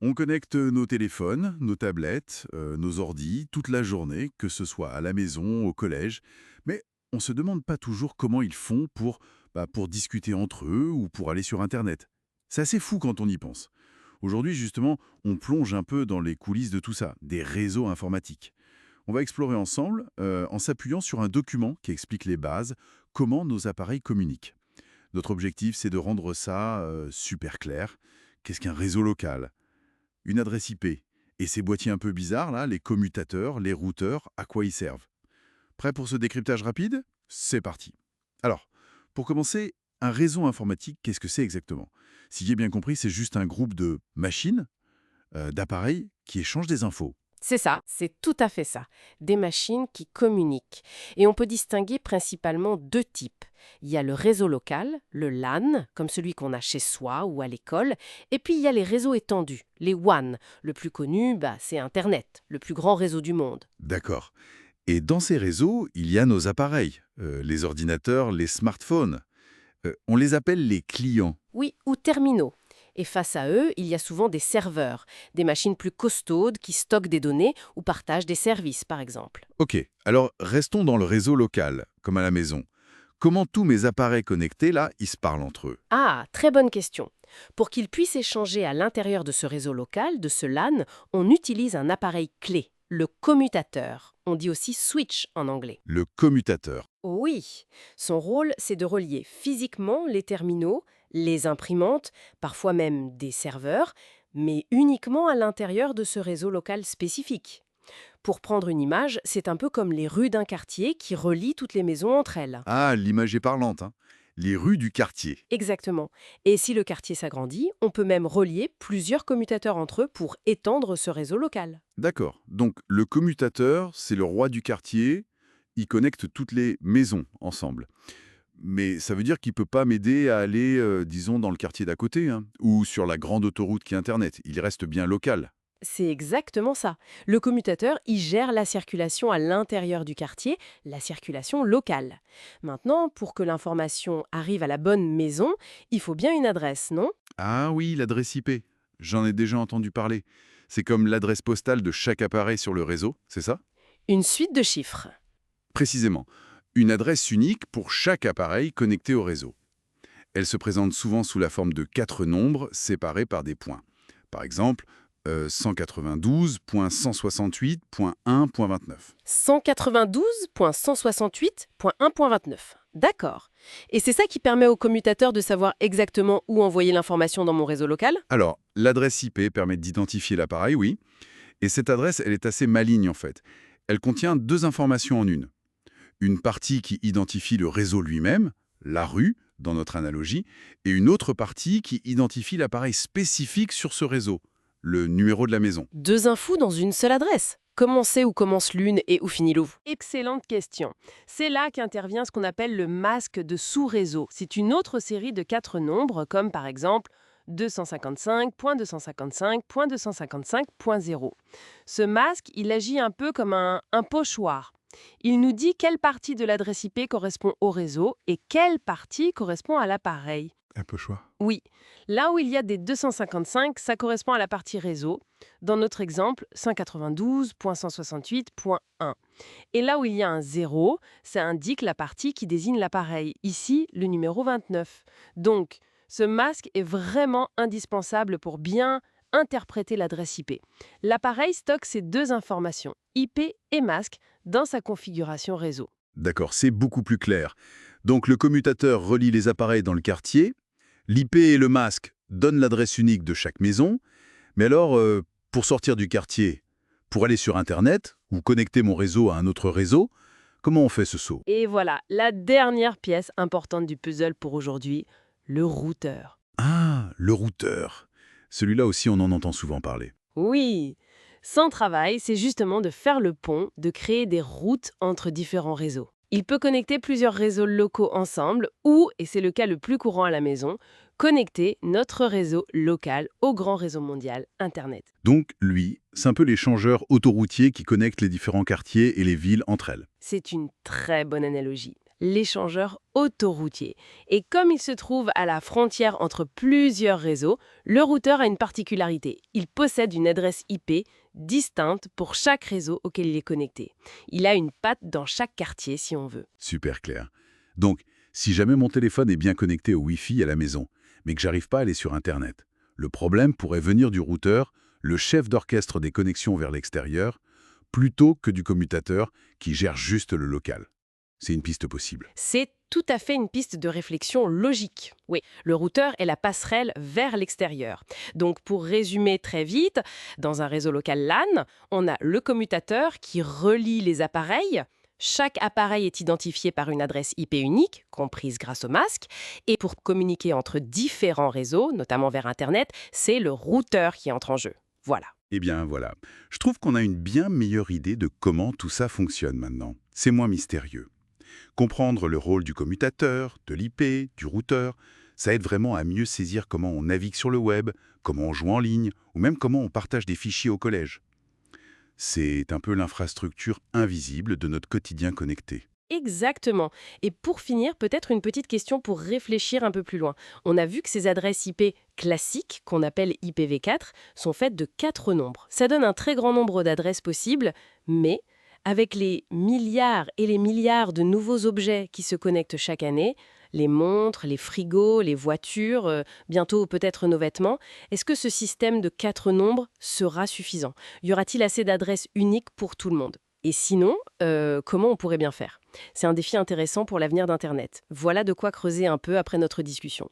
On connecte nos téléphones, nos tablettes, nos ordis, toute la journée, que ce soit à la maison, au collège. Mais on ne se demande pas toujours comment ils font pour discuter entre eux ou pour aller sur Internet. C'est assez fou quand on y pense. Aujourd'hui, justement, on plonge un peu dans les coulisses de tout ça, des réseaux informatiques. On va explorer ensemble en s'appuyant sur un document qui explique les bases, comment nos appareils communiquent. Notre objectif, c'est de rendre ça super clair. Qu'est-ce qu'un réseau local? Une adresse IP. Et ces boîtiers un peu bizarres, là, les commutateurs, les routeurs, à quoi ils servent? Prêt pour ce décryptage rapide? C'est parti. Alors, pour commencer, un réseau informatique, qu'est-ce que c'est exactement? Si j'ai bien compris, c'est juste un groupe de machines, d'appareils qui échangent des infos. C'est ça, c'est tout à fait ça. Des machines qui communiquent. Et on peut distinguer principalement deux types. Il y a le réseau local, le LAN, comme celui qu'on a chez soi ou à l'école, et puis il y a les réseaux étendus, les WAN. Le plus connu, c'est Internet, le plus grand réseau du monde. D'accord. Et dans ces réseaux, il y a nos appareils, les ordinateurs, les smartphones. On les appelle les clients. Oui, ou terminaux. Et face à eux, il y a souvent des serveurs, des machines plus costaudes qui stockent des données ou partagent des services, par exemple. Ok, alors restons dans le réseau local, comme à la maison. Comment tous mes appareils connectés, là, ils se parlent entre eux? Ah, très bonne question. Pour qu'ils puissent échanger à l'intérieur de ce réseau local, de ce LAN, on utilise un appareil clé, le commutateur. On dit aussi switch en anglais. Le commutateur. Oui, son rôle, c'est de relier physiquement les terminaux, les imprimantes, parfois même des serveurs, mais uniquement à l'intérieur de ce réseau local spécifique. Pour prendre une image, c'est un peu comme les rues d'un quartier qui relient toutes les maisons entre elles. Ah, l'image est parlante, hein. Les rues du quartier. Exactement. Et si le quartier s'agrandit, on peut même relier plusieurs commutateurs entre eux pour étendre ce réseau local. D'accord. Donc, le commutateur, c'est le roi du quartier. Il connecte toutes les maisons ensemble. Mais ça veut dire qu'il ne peut pas m'aider à aller, disons, dans le quartier d'à côté, hein, ou sur la grande autoroute qui est Internet. Il reste bien local. C'est exactement ça. Le commutateur, il gère la circulation à l'intérieur du quartier, la circulation locale. Maintenant, pour que l'information arrive à la bonne maison, il faut bien une adresse, non? Ah oui, l'adresse IP. J'en ai déjà entendu parler. C'est comme l'adresse postale de chaque appareil sur le réseau, c'est ça? Une suite de chiffres. Précisément. Une adresse unique pour chaque appareil connecté au réseau. Elle se présente souvent sous la forme de 4 nombres séparés par des points. Par exemple, 192.168.1.29. 192.168.1.29. D'accord. Et c'est ça qui permet au commutateur de savoir exactement où envoyer l'information dans mon réseau local? Alors, l'adresse IP permet d'identifier l'appareil, oui, et cette adresse, elle est assez maligne en fait. Elle contient deux informations en une. Une partie qui identifie le réseau lui-même, la rue, dans notre analogie, et une autre partie qui identifie l'appareil spécifique sur ce réseau, le numéro de la maison. Deux infos dans une seule adresse. Comment on sait où commence l'une et où finit l'autre? Excellente question. C'est là qu'intervient ce qu'on appelle le masque de sous-réseau. C'est une autre série de quatre nombres, comme par exemple 255.255.255.0. Ce masque, il agit un peu comme un pochoir. Il nous dit quelle partie de l'adresse IP correspond au réseau et quelle partie correspond à l'appareil. Un peu choix. Oui, là où il y a des 255, ça correspond à la partie réseau. Dans notre exemple, 192.168.1. Et là où il y a un 0, ça indique la partie qui désigne l'appareil. Ici, le numéro 29. Donc, ce masque est vraiment indispensable pour bien interpréter l'adresse IP. L'appareil stocke ces deux informations, IP et masque, dans sa configuration réseau. D'accord, c'est beaucoup plus clair. Donc le commutateur relie les appareils dans le quartier, l'IP et le masque donnent l'adresse unique de chaque maison, mais alors, pour sortir du quartier, pour aller sur Internet, ou connecter mon réseau à un autre réseau, comment on fait ce saut? Et voilà, la dernière pièce importante du puzzle pour aujourd'hui, le routeur. Ah, le routeur. Celui-là aussi, on en entend souvent parler. Oui, son travail, c'est justement de faire le pont, de créer des routes entre différents réseaux. Il peut connecter plusieurs réseaux locaux ensemble ou, et c'est le cas le plus courant à la maison, connecter notre réseau local au grand réseau mondial Internet. Donc, lui, c'est un peu l'échangeur autoroutier qui connecte les différents quartiers et les villes entre elles. C'est une très bonne analogie. l'échangeur autoroutier. Et comme il se trouve à la frontière entre plusieurs réseaux, le routeur a une particularité. Il possède une adresse IP distincte pour chaque réseau auquel il est connecté. Il a une patte dans chaque quartier si on veut. Super clair. Donc, si jamais mon téléphone est bien connecté au Wi-Fi à la maison, mais que j'arrive pas à aller sur Internet, le problème pourrait venir du routeur, le chef d'orchestre des connexions vers l'extérieur, plutôt que du commutateur qui gère juste le local. C'est une piste possible. C'est tout à fait une piste de réflexion logique. Oui, le routeur est la passerelle vers l'extérieur. Donc pour résumer très vite, dans un réseau local LAN, on a le commutateur qui relie les appareils. Chaque appareil est identifié par une adresse IP unique, comprise grâce au masque. Et pour communiquer entre différents réseaux, notamment vers Internet, c'est le routeur qui entre en jeu. Voilà. Eh bien voilà, je trouve qu'on a une bien meilleure idée de comment tout ça fonctionne maintenant. C'est moins mystérieux. Comprendre le rôle du commutateur, de l'IP, du routeur, ça aide vraiment à mieux saisir comment on navigue sur le web, comment on joue en ligne, ou même comment on partage des fichiers au collège. C'est un peu l'infrastructure invisible de notre quotidien connecté. Exactement. Et pour finir, peut-être une petite question pour réfléchir un peu plus loin. On a vu que ces adresses IP classiques, qu'on appelle IPv4, sont faites de 4 nombres. Ça donne un très grand nombre d'adresses possibles, mais avec les milliards et les milliards de nouveaux objets qui se connectent chaque année, les montres, les frigos, les voitures, bientôt peut-être nos vêtements, est-ce que ce système de 4 nombres sera suffisant? Y aura-t-il assez d'adresses uniques pour tout le monde? Et sinon, comment on pourrait bien faire? C'est un défi intéressant pour l'avenir d'Internet. Voilà de quoi creuser un peu après notre discussion.